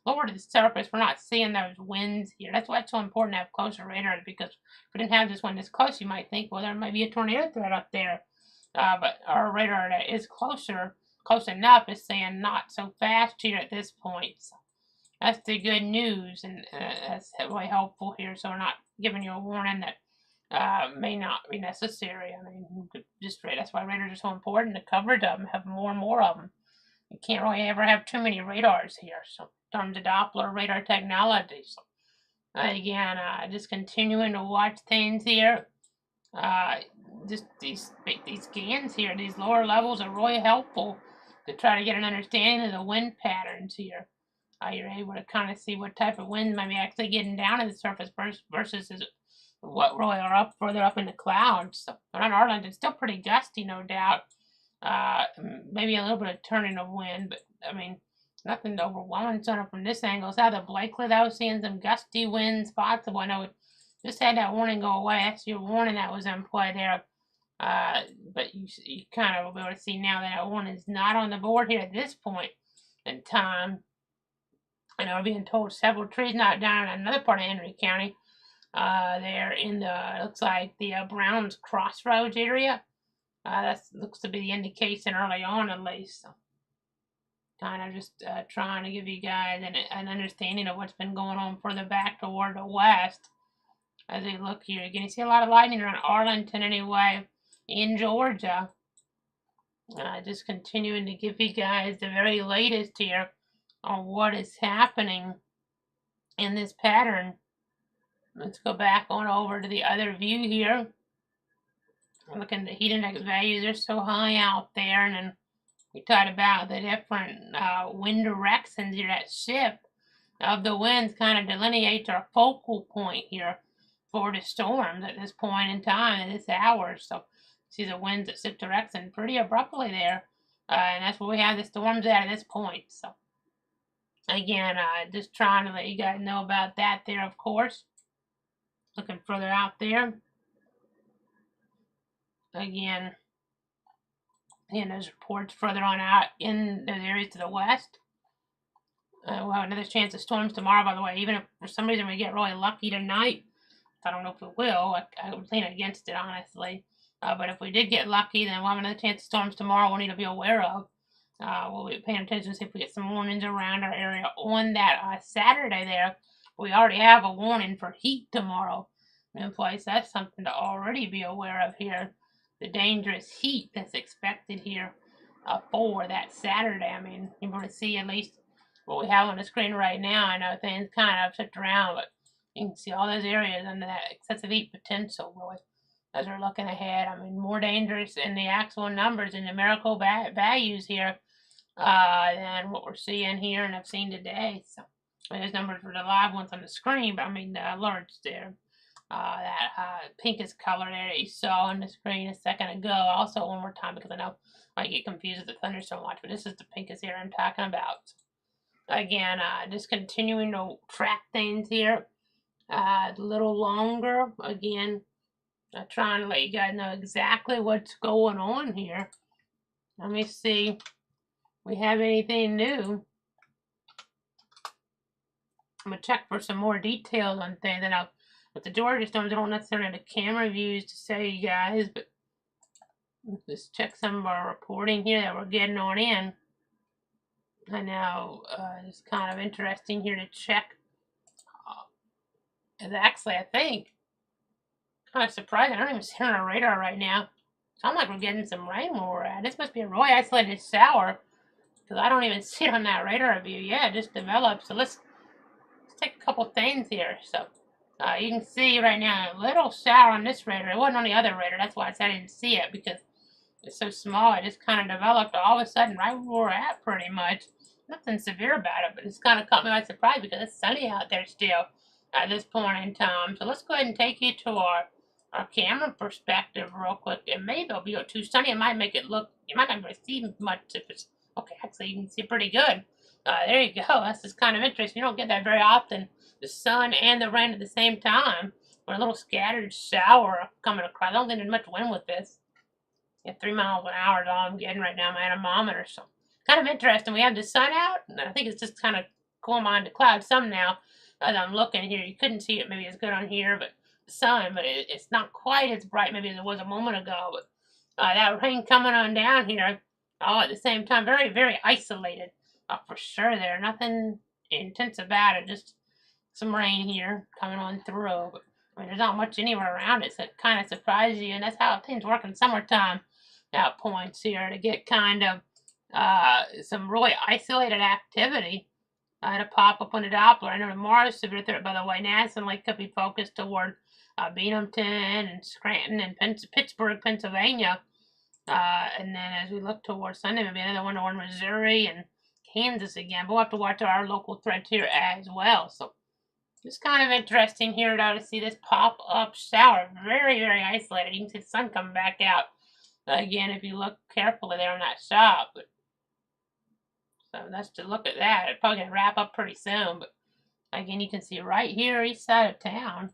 lower to the surface, we're not seeing those winds here. That's why it's so important to have closer radars, because if we didn't have this one this close, you might think, well, there might be a tornado threat up there. But our radar that is close enough, is saying not so fast here at this point. So that's the good news, and that's really helpful here. So we're not giving you a warning that may not be necessary. I mean, that's why radars are so important. The coverage of them, have more and more of them. You can't really ever have too many radars here. So in terms of Doppler radar technology. So again, just continuing to watch things here. Just these scans here, these lower levels are really helpful to try to get an understanding of the wind patterns here. You're able to kind of see what type of winds might be actually getting down to the surface versus what really are up further up in the clouds. So around Arlington, it's still pretty gusty, no doubt. Maybe a little bit of turning of wind, but I mean, nothing overwhelming from this angle. South of Blakely, though, seeing some gusty wind spots. I know we just had that warning go away. That's your warning that was in play there. But you kind of will be able to see now that warning is not on the board here at this point in time. I know we're being told several trees knocked down in another part of Henry County. They're in looks like the Browns Crossroads area. That looks to be the indication early on, at least. So kind of just trying to give you guys an understanding of what's been going on further back toward the west. As we look here again, you see a lot of lightning around Arlington anyway, in Georgia. Just continuing to give you guys the very latest here on what is happening in this pattern. Let's go back on over to the other view here. Look at the heat index values, they're so high out there, and then we talked about the different wind directions here that shift of the winds kind of delineates our focal point here for the storms at this point in time, at this hour. So see the winds that shift direction pretty abruptly there, and that's where we have the storms at this point. So again, just trying to let you guys know about that there, of course. Looking further out there. Again, and those reports further on out in those areas to the west. We'll have another chance of storms tomorrow, by the way. Even if for some reason we get really lucky tonight, I don't know if we will. I would lean against it, honestly. But if we did get lucky, then we'll have another chance of storms tomorrow we'll need to be aware of. We'll be paying attention to see if we get some warnings around our area on that Saturday there. We already have a warning for heat tomorrow in place. That's something to already be aware of here. The dangerous heat that's expected here for that Saturday. I mean, you're going to see at least what we have on the screen right now. I know things kind of flipped around, but you can see all those areas under that excessive heat potential, really, as we're looking ahead. I mean, more dangerous in the actual numbers and numerical values here than what we're seeing here and have seen today. So, those numbers were the live ones on the screen, but I mean the alerts there. That pinkish color there that you saw on the screen a second ago. Also, one more time, because I know I might get confused with the thunderstorm watch, but this is the pinkish area I'm talking about. Again, just continuing to track things here a little longer. Again, trying to let you guys know exactly what's going on here. Let me see if we have anything new. I'm going to check for some more details on things. And with the Georgia storms, I don't necessarily have the camera views to say, you guys, but just check some of our reporting here that we're getting on in. I know it's kind of interesting here to check. It's actually, I think, kind of surprising. I don't even see it on our radar right now. Sounds like we're getting some rain where we're at. This must be a really isolated shower, because I don't even see it on that radar view. Yeah, it just developed. So let's take a couple things here. So you can see right now a little shower on this radar. It wasn't on the other radar. That's why I said I didn't see it, because it's so small. It just kind of developed all of a sudden right where we're at, pretty much. Nothing severe about it, but it's kind of caught me by surprise because it's sunny out there still at this point in time. So let's go ahead and take you to our camera perspective real quick. It may be too sunny. It might make it look, you might not be able to see much if it's, okay, actually you can see pretty good. There you go. That's just kind of interesting. You don't get that very often. The sun and the rain at the same time. Or a little scattered shower coming across. I don't think there's much wind with this. Yeah, 3 miles an hour is all I'm getting right now, my anemometer. So kind of interesting. We have the sun out, and I think it's just kind of cool mind to cloud some now. As I'm looking here, you couldn't see it maybe as good on here, but the sun, but it's not quite as bright maybe as it was a moment ago. But that rain coming on down here, all at the same time, very, very isolated. For sure there, nothing intense about it, just some rain here coming on through. But, I mean, there's not much anywhere around it, so it kind of surprises you, and that's how things work in summertime at points here, to get kind of some really isolated activity to pop up on the Doppler. I know tomorrow's severe threat, by the way, nationally could be focused toward Binghamton and Scranton and Pittsburgh, Pennsylvania. And then as we look towards Sunday, maybe another one toward Missouri and Kansas again. But we'll have to watch our local threats here as well. So it's kind of interesting here, though, to see this pop-up shower. Very, very isolated. You can see the sun coming back out again if you look carefully there on that shot. But so that's to look at that. It's probably going to wrap up pretty soon. But again, you can see right here, east side of town.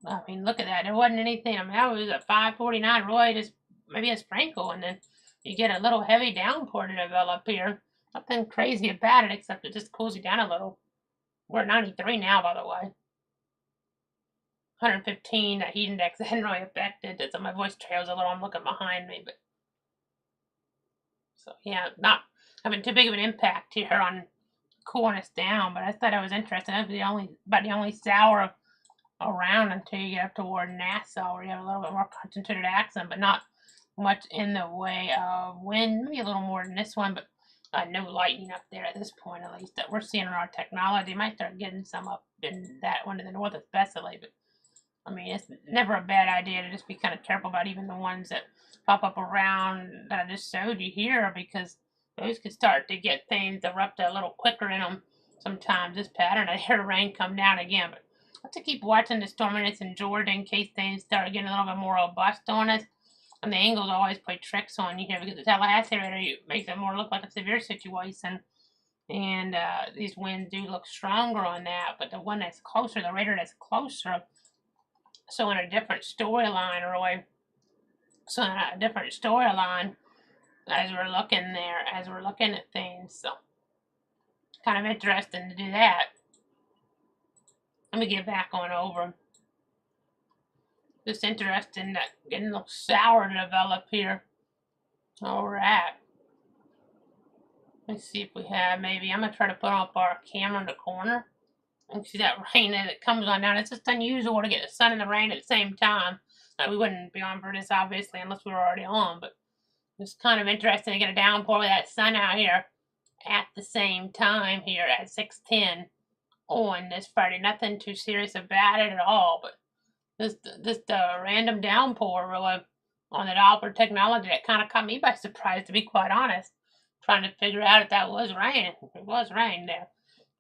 I mean, look at that. There wasn't anything. I mean, that was at 5:49. Really, just maybe a sprinkle. And then you get a little heavy downpour to develop here. Nothing crazy about it, except it just cools you down a little. We're at 93 now, by the way. 115, that heat index hadn't really affected. So my voice trails a little. I'm looking behind me. But so, yeah, not having too big of an impact here on cooling us down. But I thought it was interesting. That was about the only shower around until you get up toward Nassau, where you have a little bit more concentrated accent, but not much in the way of wind, maybe a little more than this one, but no lightning up there at this point, at least that we're seeing in our technology. Might start getting some up in that one to the north especially, but I mean, it's never a bad idea to just be kind of careful about even the ones that pop up around that I just showed you here, because those could start to get things erupt a little quicker in them sometimes. This pattern, I hear the rain come down again, but I have to keep watching the storminess in Georgia in case things start getting a little bit more robust on us. And the angles always play tricks on you here, because the Tallahassee area makes it more look like a severe situation. And these winds do look stronger on that, but the one that's closer, the radar that's closer, so in a different storyline, Roy. So in a different storyline as we're looking there, as we're looking at things. So kind of interesting to do that. Let me get back on over. Just interesting that getting a little sour to develop here. Alright. Let's see if we have maybe. I'm going to try to put up our camera in the corner. And see that rain as it comes on down. It's just unusual to get the sun and the rain at the same time. We wouldn't be on for this, obviously, unless we were already on. But it's kind of interesting to get a downpour with that sun out here at the same time here at 6:10 on this Friday. Nothing too serious about it at all. But just a random downpour really on the Doppler technology that kind of caught me by surprise, to be quite honest. Trying to figure out if that was rain. It was rain there.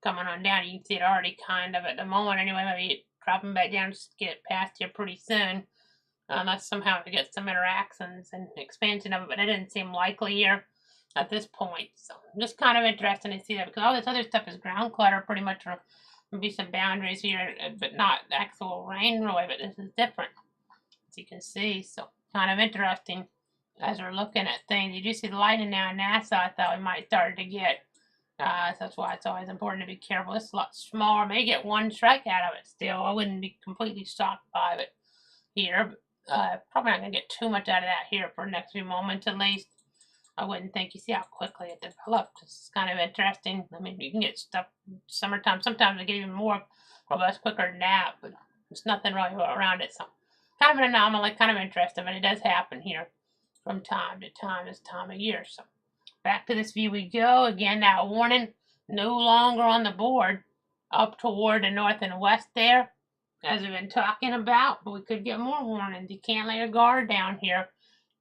Coming on down, you can see it already kind of at the moment anyway, maybe dropping back down just to get past here pretty soon, unless somehow we get some interactions and expansion of it, but it didn't seem likely here at this point. So just kind of interesting to see that, because all this other stuff is ground clutter pretty much, or maybe some boundaries here, but not actual rain really, but this is different, as you can see. So kind of interesting as we're looking at things. You do see the lightning now in NASA. I thought we might start to get. So that's why it's always important to be careful. It's a lot smaller. May get one strike out of it still. I wouldn't be completely shocked by it here. But, probably not going to get too much out of that here for the next few moments at least. I wouldn't think. You see how quickly it developed. It's kind of interesting. I mean, you can get stuff summertime. Sometimes it get even more robust quicker than that, but there's nothing really around it. So kind of an anomaly, kind of interesting, but it does happen here from time to time this time of year. So back to this view we go. Again, that warning no longer on the board up toward the north and west there, as we've been talking about, but we could get more warnings. You can't let your guard down here.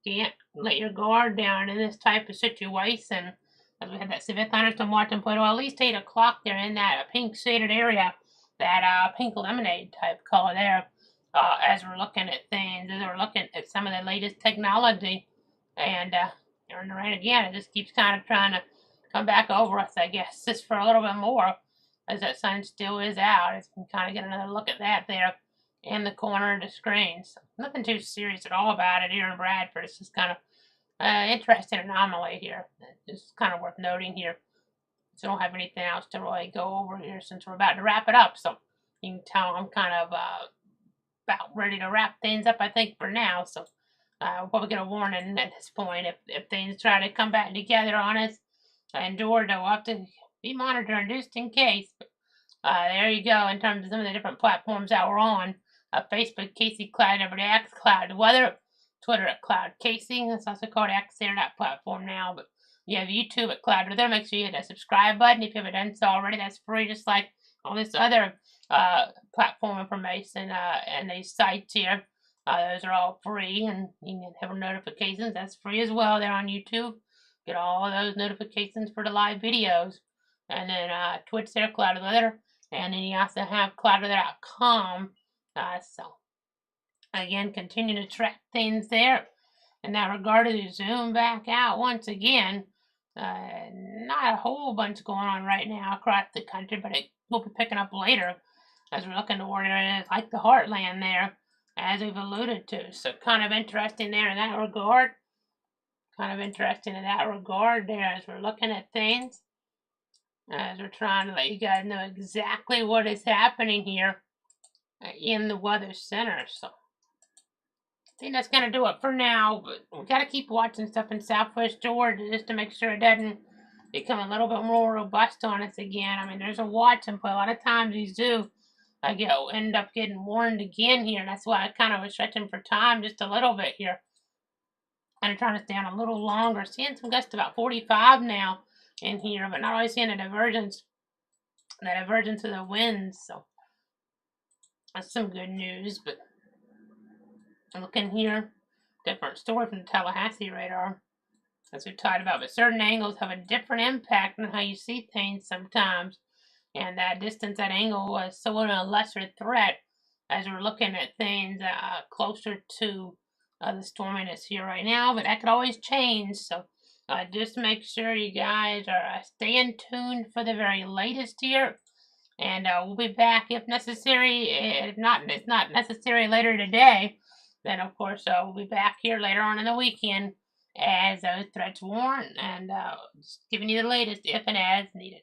Can't let your guard down in this type of situation. As we had that severe thunderstorm watching Plato at least 8 o'clock there in that pink shaded area, that pink lemonade type color there, as we're looking at things, as we're looking at some of the latest technology. And during the rain again, it just keeps kind of trying to come back over us, I guess, just for a little bit more, as that sun still is out. As you can kind of get another look at that there in the corner of the screen. So nothing too serious at all about it here in Bradford. It's just kind of interesting anomaly here. It's kind of worth noting here. So I don't have anything else to really go over here since we're about to wrap it up. So you can tell I'm kind of about ready to wrap things up, I think, for now. So we'll probably get a warning at this point if things try to come back together on us. And Georgia will have to be monitoring just in case. But, there you go in terms of some of the different platforms that we're on. Facebook, Casey Cloud, everybody X Cloud Weather. Twitter at Cloud Casey. That's also called X there, that platform now. But you have YouTube at Cloud Weather. Make sure you hit that subscribe button if you haven't done so already. That's free, just like all this other platform information and these sites here. Those are all free, and you can have notifications. That's free as well. They're on YouTube. Get all of those notifications for the live videos. And then Twitch there, Cloud Weather. And then you also have cloudweather.com. So, again, continue to track things there. In that regard, to zoom back out once again. Not a whole bunch going on right now across the country, but it will be picking up later as we're looking toward areas like the heartland there, as we've alluded to. So kind of interesting there in that regard. Kind of interesting in that regard there as we're looking at things. As we're trying to let you guys know exactly what is happening here in the weather center. So I think that's going to do it for now, but we got to keep watching stuff in Southwest Georgia just to make sure it doesn't become a little bit more robust on us again. I mean, there's a watch and play. A lot of times these do end up getting warned again here, and that's why I kind of was stretching for time just a little bit here. And I'm trying to stay on a little longer. Seeing some gusts about 45 now in here, but not always seeing a divergence. That divergence of the winds, so that's some good news. But looking here, different story from the Tallahassee radar, as we talked about. But certain angles have a different impact on how you see things sometimes, and that distance, that angle, was somewhat a lesser threat as we're looking at things closer to the storminess here right now. But that could always change, so just make sure you guys are staying tuned for the very latest here. And we'll be back if necessary. If not, it's not necessary later today, then of course we'll be back here later on in the weekend as those threats warrant, and just giving you the latest if and as needed.